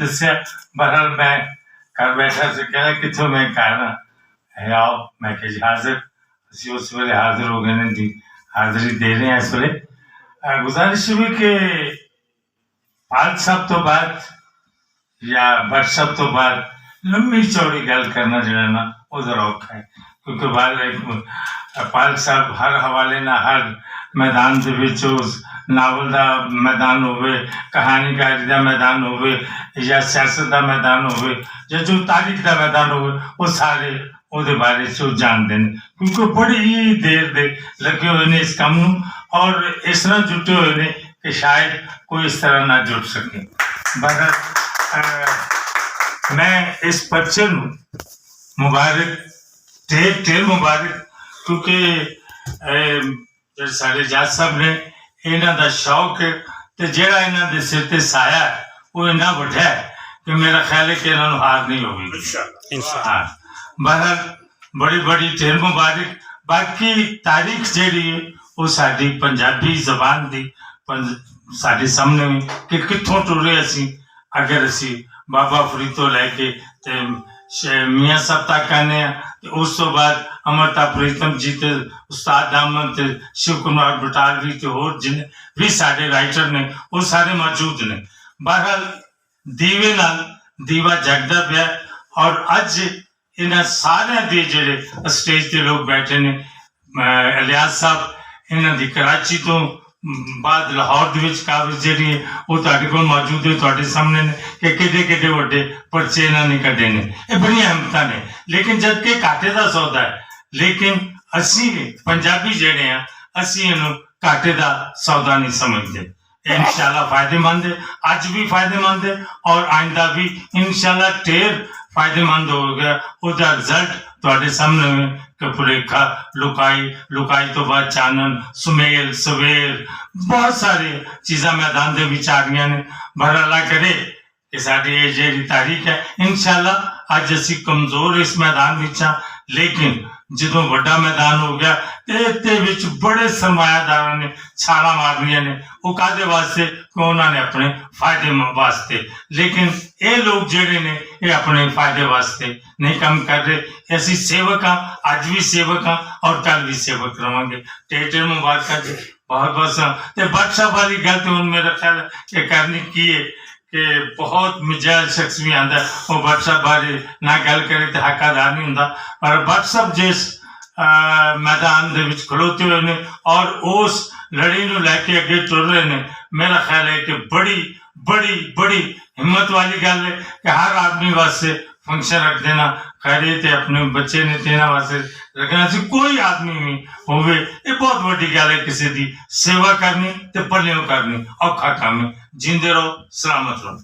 दस्या। बहरहाल मैं घर बैठा से कहना कितों मैं कहना है आओ मैं कि जी हाजिर असी उस वेले हाजिर हो गए ने दी हाजिरी दे रहे हैं इस वेले। गुजारिश हुई कि 5 साल तो बाद या वर्षब तो बाद लंबी चौड़ी गल करना जो है ना वो जरा औखा है क्योंकि पाल साहब हर हवाले ना हर मैदान के विच उस नावल का मैदान होवे, कहानीकारी का मैदान होवे या सियासत का मैदान होवे या जो तारीख का मैदान होवे वो सारे ਉਹਦੇ बारे ਚ जानते हैं क्योंकि बड़ी ही देर दे लगे हुए ने इस काम नूं और इस तरह जुटे हुए ने कि शायद कोई इस तरह ना जुट सके। बहरहाल मैं इस पर्चे मुबारक ढेर मुबारक क्योंकि सारे जज साहब ने इन्हों का शौक है तो जोड़ा इन्हों के सिर ते साया है वो इन्ना वड्डा है कि मेरा ख्याल है कि इन्होंने हार नहीं होगी। हाँ बहरहाल बड़ी बड़ी ढेर मुबारक। बाकी तारीख जी है वो साड़ी पंजाबी जबान की साढ़े सामने भी कि कितों टुरे असी अगर असी बाबा फरीद तो लैके मियाँ साहब तक आने उस तो बाद अमरता प्रीतम जी ते उस्ताद दामन ते शिव कुमार बटालवी ते होर जिन्हें भी साढ़े राइटर ने वो सारे मौजूद ने। बहरहाल दीवे नाल दीवा जगदा पिया और अज इन्होंने सारे दे जेडे स्टेज ते लोग बैठे ने इलियास साहब इन्हों की कराची तो बाद लाहौर काबज जी वो मौजूद है तुहाडे सामने ने कि किडे किडे वड्डे परचे इन्होंने कढ़े ने ये बड़ी अहमत ने लेकिन जबकि घाटे का सौदा है लेकिन असी पंजाबी जेडे हैं असी इन्हू घाटे का सौदा नहीं समझते। इंशाल्लाह फायदेमंद है अज भी फायदेमंद है और आइंदा भी इंशाल्लाह ढेर फायदेमंद हो गया। उसका रिजल्ट तुहाडे सामने में कि भुलेखा लुकाई लुकाई तो बाद चानन सुमेल सवेर बहुत सारी चीज़ा मैदान के विच आ गई ने। बहरहाल करे कि साड़ी ये जी तारीख है इंशाल्लाह अज असी कमजोर इस मैदान विच हाँ लेकिन जो बड़ा मैदान हो गया तो बड़े सरमायादार ने छाला मारनिया ने वो कादे वास्ते उन्होंने अपने फायदे वास्ते लेकिन ये लोग जेडे ने ये अपने फायदे वास्ते नहीं काम कर रहे। असी सेवक हाँ अज भी सेवक हाँ और कल भी सेवक रहांगे। ढेर मुबारक जी बहुत बहुत व्हाट्सएप वाली गल तो मेरा ख्याल है करनी की है कि बहुत मिजाज शख्स भी आता वो व्हाट्सएप बारे ना गल करे तो हकादार नहीं होंगे पर व्हाट्सएप जिस मैदान के खलोते हुए ने और उस लड़ी नूं लैके अगे टुर रहे ने मेरा ख्याल है कि बड़ी बड़ी बड़ी हिम्मत वाली गल है कि हर आदमी वास्ते फंक्शन रख देना खैर ते अपने बच्चे ने तेना वास्ते रखना सी कोई आदमी भी होवे ये बहुत बड़ी गल है। किसी की सेवा करनी ते पल्लियों करनी औखा काम है। जींदे रहो सलामत रहो।